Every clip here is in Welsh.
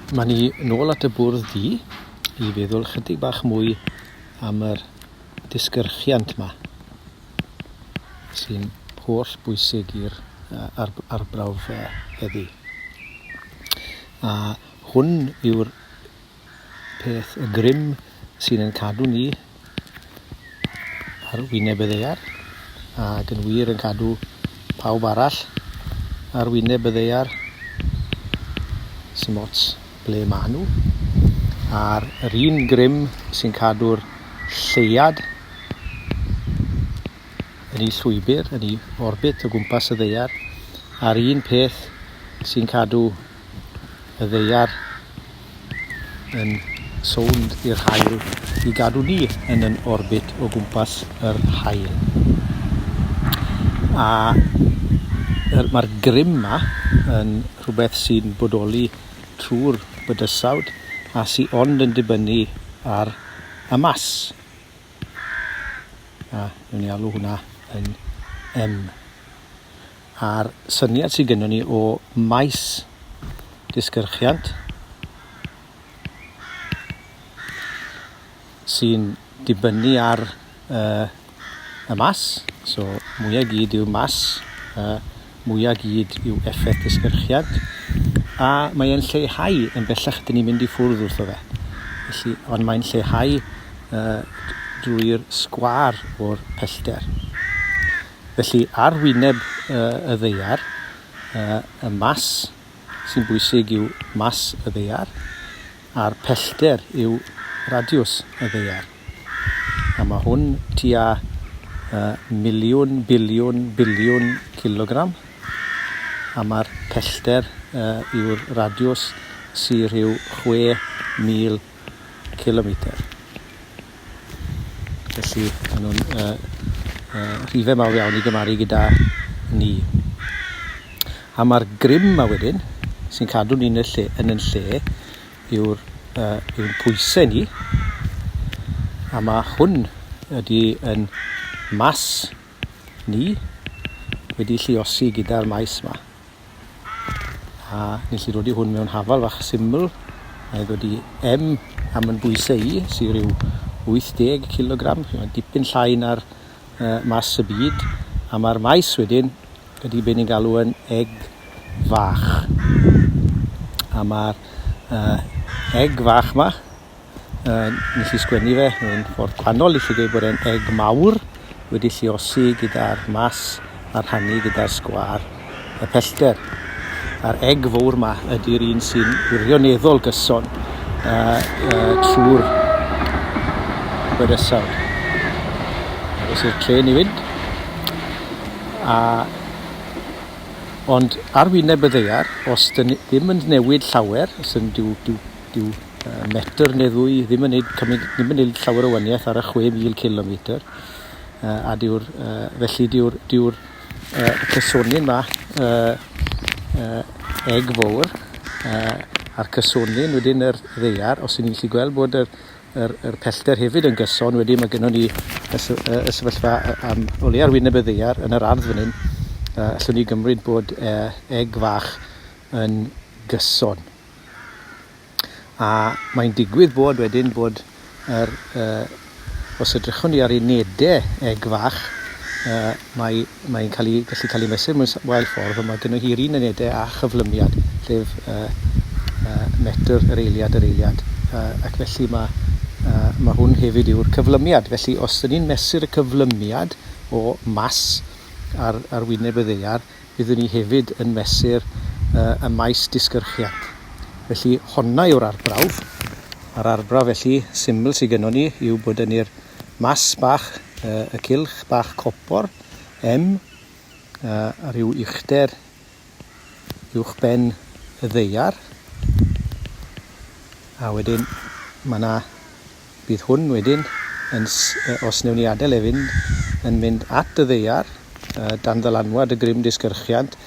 Mae ni nôl at y bwrdd di I feddwl chydig bach mwy am yr disgyrchiant yma sy'n holl bwysig i'r arbrawf heddi. A hwn yw'r peth y grym sy'n yn cadw ni ar wyneb y ddaear ac yn wir yn cadw pawb arall ar wyneb y ddaear sy'n ots ble maen nhw. A'r un grym sy'n cadw'r lleiad yn ei llwybr, yn ei orbit o gwmpas y ddaear, a'r un peth sy'n cadw y ddaear yn sownd i'r haul I gadw ni yn yn orbit o gwmpas yr haul. A mae'r grym yma yn rhywbeth sy'n bodoli trwy'r bydysawd a sy'n ond yn dibynnu ar y mas. A ni'n ei alw hwnna yn M. A'r syniad sydd gennym ni o maes disgyrchiant sy'n dibynnu ar y mas. So mwyaf gyd yw mas, mwyaf gyd yw effaith disgyrchiant. A mae'n lleihau yn bellach ydyn ni'n mynd I ffwrdd wrtho fe. Felly, ond mae'n lleihau drwy'r sgwar o'r pellter. Felly, ar wyneb y ddaear, y mas sy'n bwysig yw mas y ddaear, a'r pellter yw radiws y ddaear. A mae hwn tua miliwn, biliwn kilogram. A mae'r pellter yw'r radiws sy'n rhyw 6,000 kilometr. Felly, maen nhw'n rhifau mawr iawn I gymaru gyda ni. A mae'r grym yma wedyn, sy'n cadw ni yn yn lle, yw'r pwysau ni. A mae hwn ydy yn mas ni wedi lluosi gyda'r maes yma. A ni'n lli rodi hwn mewn hafal fach syml. Mae ddod I M am yn bwysau I, sy'n rhyw 80 kilogram. Mae'n dipyn llai na'r mas y byd. A mae'r maes wedyn ydy be ni'n galw yn egg fach. A mae'r egg fach yma, ni'n lli sgwennu fe mewn ffordd gwahanol I chi dweud bod e'n egg mawr wedi lluosi gyda'r mas a'r hannu gyda'r sgwar y pellter. A'r egg fawr yma ydy'r un sy'n wirioneddol gyson trwy'r bydysawd. Oes i'r tren I fynd. Ond ar wyneb y ddaear, os ddim yn newid llawer, os yn dyw metr neu ddwy ddim yn neud llawer o waniaeth ar y 6,000 kilometr. A felly dyw'r cysonyn yma egg fawr a'r cysonyn wedyn yr ddaear, os ni'n gallu gweld bod yr pellter hefyd yn gyson, wedyn mae gennym ni y sefyllfa o le ar wyneb y ddaear yn yr ardd fan hyn, allwn ni gymryd bod egg fach yn gyson. A mae'n digwydd bod wedyn bod os edrychwn ni ar unedau egg fach, mae'n gallu cael ei mesur mewn wael ffordd, ond mae gennym hi'r un unedau a chyflymiad, sef metr yr eiliad. Ac felly mae hwn hefyd yw'r cyflymiad. Felly os ydyn ni'n mesur y cyflymiad o mas ar wyneb y ddaear, byddwn ni hefyd yn mesur y maes disgyrchiant. Felly honna yw'r arbrawf. A'r arbrawf felly, syml sydd gennym ni yw bod yn i'r mas bach, y cylch bach copor, M, a ryw uchder uwch ben y ddaear. A wedyn bydd hwn wedyn, os newn ni adael yn mynd at y ddaear, dan ddylanwad y grym disgyrchiant.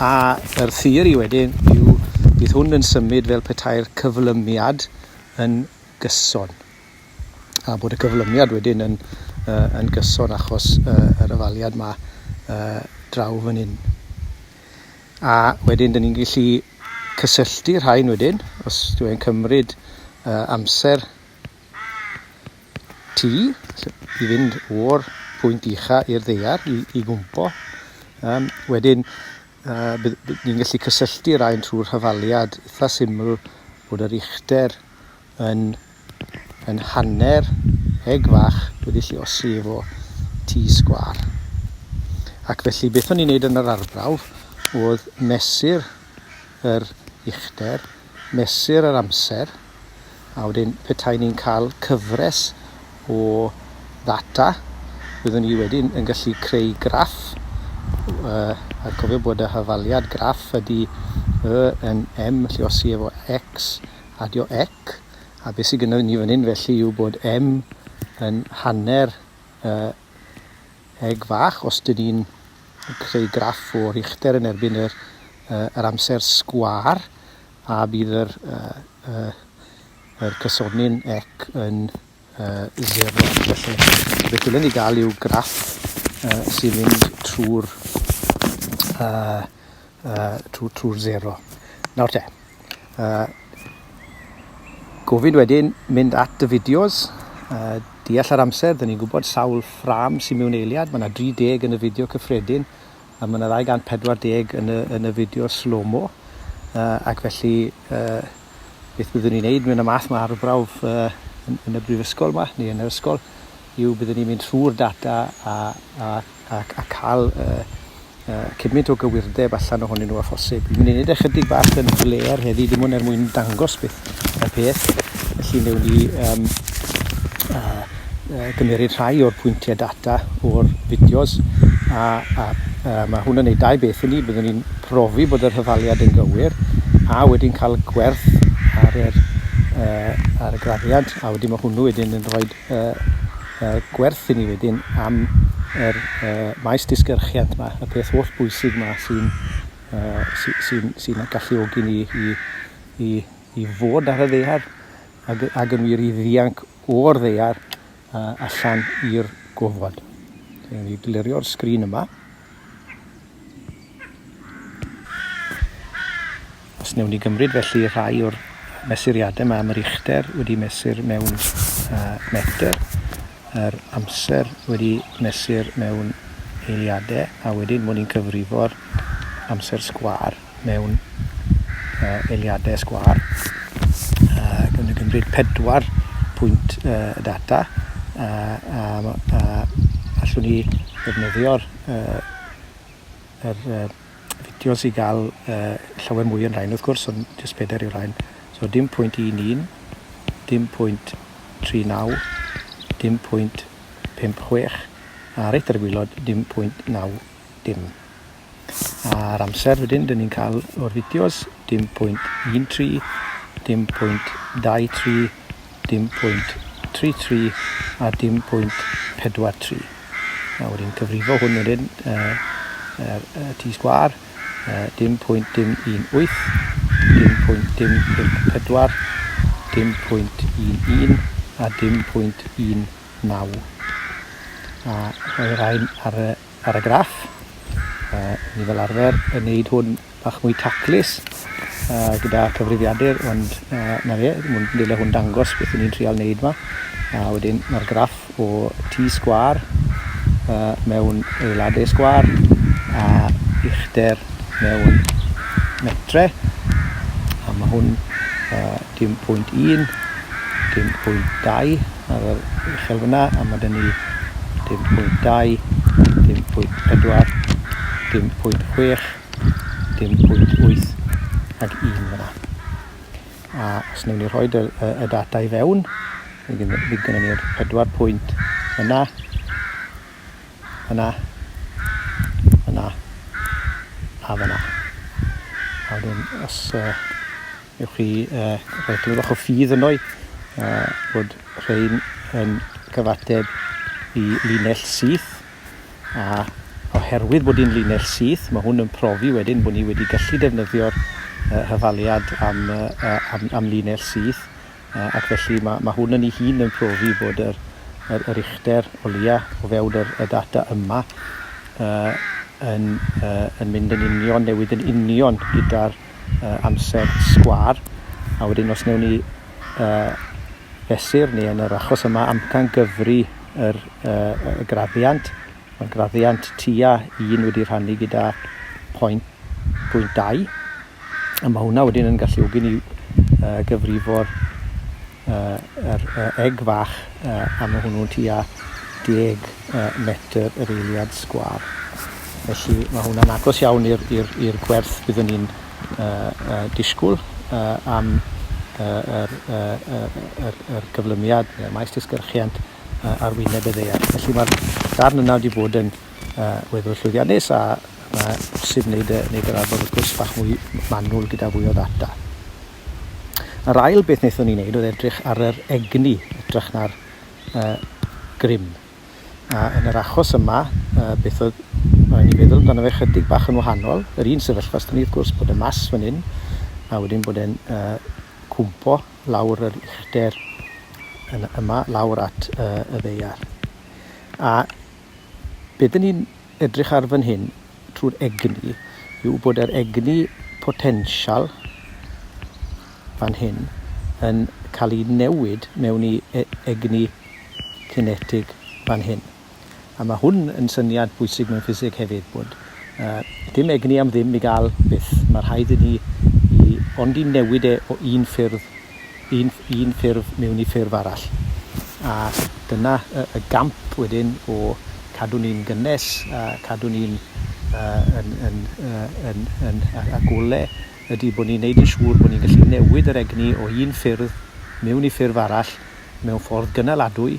A yr theori wedyn yw bydd hwn yn symud fel petai'r cyflymiad yn gyson. A bod y cyflymiad wedyn yn gyson achos yr ofaliad yma draw fan hyn. A wedyn dyn ni'n gallu cysylltu'r rhain wedyn, os dwi'n cymryd amser T i fynd o'r pwynt ucha i'r ddaear i gwmpo. Wedyn, ni'n gallu cysylltu'r rhain trwy'r hyfaliad eitha syml bod yr uchder yn hanner eg fach wedi lluosi efo T sgwar. Ac felly beth o'n i'n neud yn yr arbrawf oedd mesur yr uchder, mesur yr amser, a wedyn petai ni'n cael cyfres o ddata, byddwn ni wedyn yn gallu creu graff, a cofio bod y hyfaliad graff ydy yn M lluosi efo X adio ec, a beth sydd gyda ni fan hyn felly yw bod M yn hanner eg fach os dyn ni'n creu graff o'r uchder yn erbyn yr amser sgwar, a bydd yr cysonyn ec yn 0. Felly, beth dylen ni gael yw graff sy'n mynd trwy'r 0. Nawr te, gofyn wedyn mynd at y fideos, deall yr amser, dyn ni'n gwybod sawl ffram sy'n mewn eiliad, mae yna 30 yn y fideo cyffredin, a mae yna 240 yn y fideo slow-mo, ac felly beth byddwn ni'n neud mewn y math mae Arbrawf yn y brifysgol yma, neu yn yr ysgol, yw byddwn ni'n mynd trwy'r data a cael cymaint o gywirdeb allan ohonyn nhw a phosib. Dwi'n mynd i wneud ychydig bach yn fler heddi, dim ond mwyn dangos beth y peth. Felly newn ni gymeryd rhai o'r pwyntiau data o'r fideos, a mae hwn yn neud 2 beth i ni. Byddwn ni'n profi bod yr hyfaliad yn gywir, a wedyn cael gwerth ar y grafiad, a wedyn mae hwnnw wedyn yn rhoi gwerth i ni wedyn am maes disgyrchiant yma, y peth holl bwysig yma sy'n galluogi ni i fod ar y ddaear ac yn wir i ddianc o'r ddaear allan i'r gofod. Dwi'n ei glirio'r sgrin yma. Os newn ni gymryd felly rhai o'r mesuriadau yma am yr uchder wedi mesur mewn metr, yr amser wedi mesur mewn eiliadau, a wedyn mwyn ni'n cyfrifo'r amser sgwar mewn eiliadau sgwar. Gwn ni gymryd 4 pwynt data, allwn ni ddefnyddio'r fideos i gael llawer mwy yn rhain wrth gwrs, ond jyst 4 yw'r rhain. So dim pwynt 11, dim pwynt 39, dim pwynt 56, a reit ar y gwylod dim pwynt 90. A'r amser wedyn, dyn ni'n cael o'r fideos dim pwynt 13, dim pwynt 23, dim pwynt 33 a dim pwynt 43. A wedyn cyfrifo hwn wedyn T sgwar, dim pwynt dim 18, dim pwynt dim 54, dim pwynt 11 a dim pwynt 19. A rhoi'r rhain ar y graff. Ni fel arfer yn neud hwn bach mwy taclus gyda cyfrifiadur, ond na fe, dyle hwn dangos beth ni'n trial neud yma. A wedyn mae'r graff o T sgwar mewn eiladau sgwar a uchder mewn metre, a mae hwn dim pwynt 1, dim pwynt 2 ar yr uchel fyna, a mae dyn ni dim pwynt 2, dim pwynt 4, dim pwynt 6, dim pwynt 8 ac 1 fyna. A os newn ni rhoi y data i fewn, bydd gynnon ni'r 4 pwynt yna, yna, yna, a fyna. A wedyn, os ywch chi rhoi tywydd bach o ffydd yno bod rhain yn cyfateb i linell syth, a oherwydd bod hi'n linell syth, mae hwn yn profi wedyn bod ni wedi gallu defnyddio'r hyfaliad am linell syth, ac felly mae hwn yn ei hun yn profi bod yr uchder o leia o fewn y data yma yn mynd yn union, newid yn union gyda'r amser sgwar, a wedyn os newn ni fesur neu yn yr achos yma amcan gyfru y graddiant. Mae'r graddiant tua 1 wedi rhannu gyda 0.2, a mae hwnna wedyn yn galluogi ni gyfrifo'r eg fach, a mae hwnnw'n tua 10 metr yr eiliad sgwar. Felly mae hwnna'n agos iawn i'r gwerth byddwn ni'n disgwyl am yr gyflymiad, maes disgyrchiant ar wyneb y ddaear. Felly mae'r darn yna wedi bod yn weddol llwyddiannus, a mae bosib wneud yr arfer wrth gwrs bach mwy manwl gyda fwy o ddata. Yr ail beth wnaethon ni wneud oedd edrych ar yr egni, edrych na'r grym. A yn yr achos yma, beth oedd rhaid ni feddwl amdano fe chydig bach yn wahanol. Yr un sefyllfa ystod ni wrth gwrs bod y mas fan hyn, a wedyn bod e'n cwmpo lawr yr uchder yma, lawr at y ddaear. A be dyn ni'n edrych ar fan hyn trwy'r egni yw bod yr egni potensial fan hyn yn cael ei newid mewn i egni cinetig fan hyn. A mae hwn yn syniad bwysig mewn ffisig hefyd, bod dim egni am ddim i gael byth. Mae rhaid i ni ond i newid o un ffurf mewn i ffurf arall. A dyna y gamp wedyn o cadw ni'n gynnes, cadw ni'n agole, ydy bod ni'n neud yn siŵr bod ni'n gallu newid yr egni o un ffurf mewn i ffurf arall mewn ffordd gynaladwy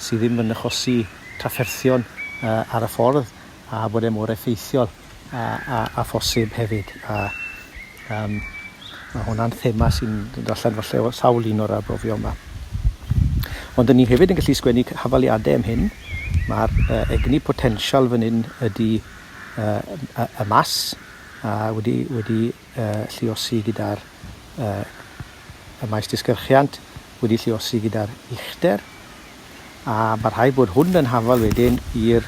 sydd ddim yn achosi trafferthion ar y ffordd, a bod e mor effeithiol a phosib hefyd. Mae hwnna'n thema sy'n dod allan falle o sawl un o'r arbrofion yma. Ond ni hefyd yn gallu sgwennu hafaliadau am hyn. Mae'r egni potensial fan hyn ydy y mas, wedi lluosi gyda'r y maes disgyrchiant, wedi lluosi gyda'r uchder, a mae rhaid bod hwn yn hafal wedyn i'r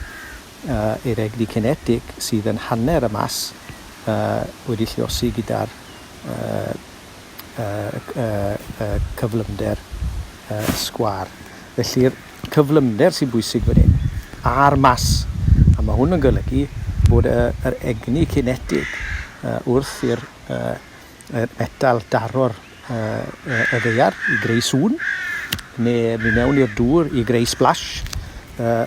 egni cinetig sydd yn hanner y mas, wedi lluosi gyda'r cyflymder sgwar. Felly'r cyflymder sy'n bwysig fan hyn a'r mas, a mae hwn yn golygu bod yr egni cinetig wrth i'r metal daro'r y ddaear i greu sŵn, neu mi mewn i'r dŵr i greu splash,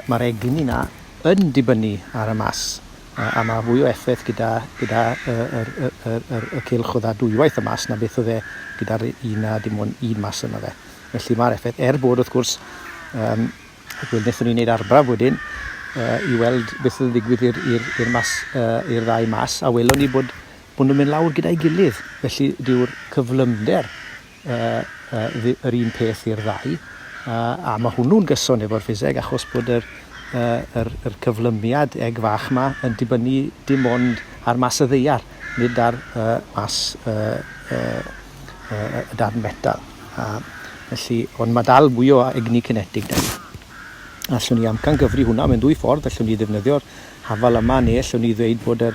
mae'r egni yna yn dibynnu ar y mas, a mae fwy o effaith gyda y cylch o ddadwywaith y mas na beth oedd e gyda'r dim ond un mas yna fe. Felly mae'r effaith, bod wrth gwrs, wnaethon ni wneud arbrawf wedyn i weld beth oedd ddigwydd i'r ddau mas, a welon ni bod nhw'n mynd lawr gyda'i gilydd. Felly dyw'r cyflymder yr un peth i'r ddau, a mae hwnnw'n gyson efo'r ffiseg achos bod yr cyflymiad eg fach yma yn dibynnu dim ond ar mas y ddaear, nid ar mas y darn metal. Felly, ond mae dal mwy o egni cinetig da ni. Allwn ni amcan gyfri hwnna mewn 2 ffordd, allwn ni ddefnyddio'r hafal yma, neu allwn ni ddweud bod yr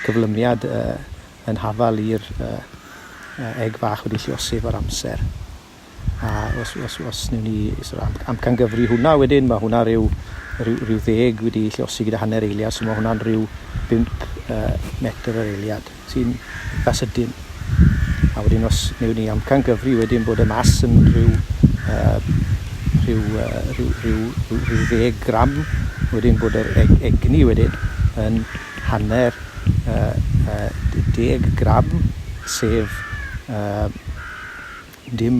cyflymiad yn hafal i'r eg fach wedi lluosi efo'r amser. A os newn ni amcan gyfri hwnna wedyn, mae hwnna ryw 10 wedi lluosi gyda hanner eiliad, so mae hwnna'n ryw 5 metr yr eiliad, sy'n eitha sydyn. A wedyn os newn ni amcan gyfri wedyn bod y mas yn ryw 10 gram, wedyn bod yr egni wedyn yn hanner 10 gram, sef dim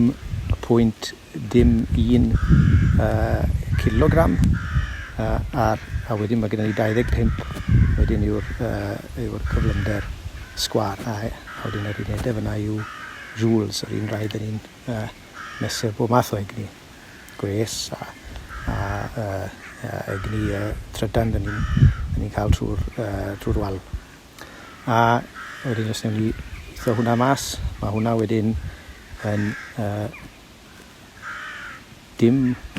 0.1 kilogram, a wedyn mae gennym ni 25 wedyn yw'r cyflymder sgwar, a wedyn yr unedau fyna yw joules, yr un rhaid yn ni'n mesur bob math o egni, gwres a egni trydan dyn ni'n cael trwy'r wal. A wedyn os newn ni eitho hwnna mas, mae hwnna wedyn yn dim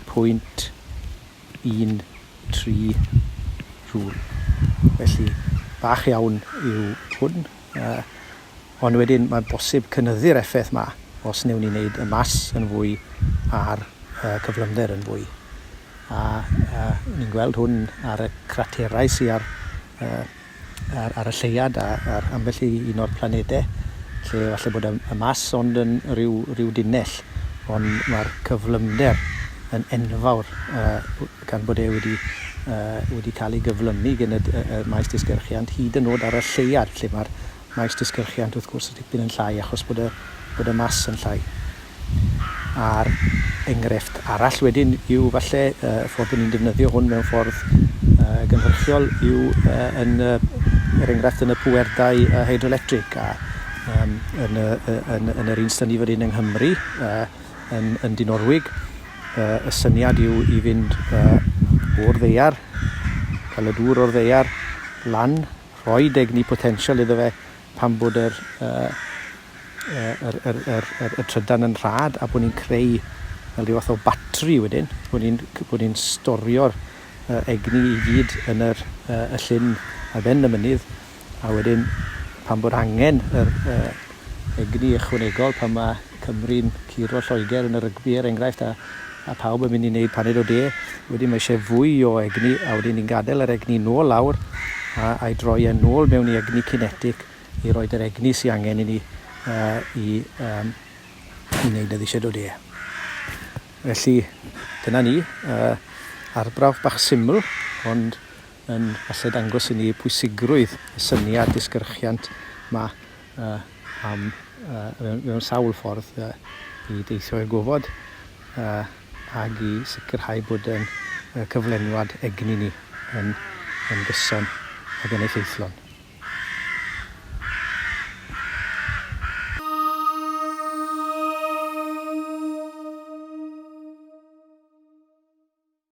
0.13 joule. Felly bach iawn yw hwn, Ond wedyn mae'n bosib cynyddu'r effaith yma os newn ni wneud y mas yn fwy a'r cyflymder yn fwy. A ni'n gweld hwn ar y craterau sydd ar y lleiad ar ambell i un o'r planedau, lle falle bod y mas ond yn ryw dinell, ond mae'r cyflymder yn enfawr gan bod wedi cael ei gyflymu gan y maes disgyrchiant hyd yn oed ar y lleiad, lle mae'r maes disgyrchiant wrth gwrs yn dipyn yn llai achos bod y mas yn llai. A'r enghraifft arall wedyn yw falle ffordd bod ni'n defnyddio hwn mewn ffordd gynhyrchiol yw yr enghraifft yn y pwerdau hydroelectric a yn yr un sy'n ni fan hyn yng Nghymru yn Dinorwig. Y syniad yw i fynd o'r ddaear, cael y dŵr o'r ddaear lan, rhoi egni potensial iddo fe pan bod y trydan yn rhad a bod ni'n creu ryw fath o batri wedyn, bod ni'n storio'r egni i gyd yn y llyn ar ben y mynydd, a wedyn pan bod angen yr egni ychwanegol pan mae Cymru'n curo Lloegr yn y rygbi er enghraifft a pawb yn mynd i wneud paned o de, wedyn mae eisiau fwy o egni a wedyn ni'n gadael yr egni nôl lawr a'i droi e nôl mewn i egni cinetic i roed yr egni sydd angen i ni i wneud y ddisiad o de. Felly dyna ni, arbrawf bach syml, ond yn falle dangos i ni pwysigrwydd y syniad disgyrchiant yma mewn sawl ffordd i deithio i'r gofod ac i sicrhau bod y cyflenwad egni ni yn gyson ac yn effeithlon.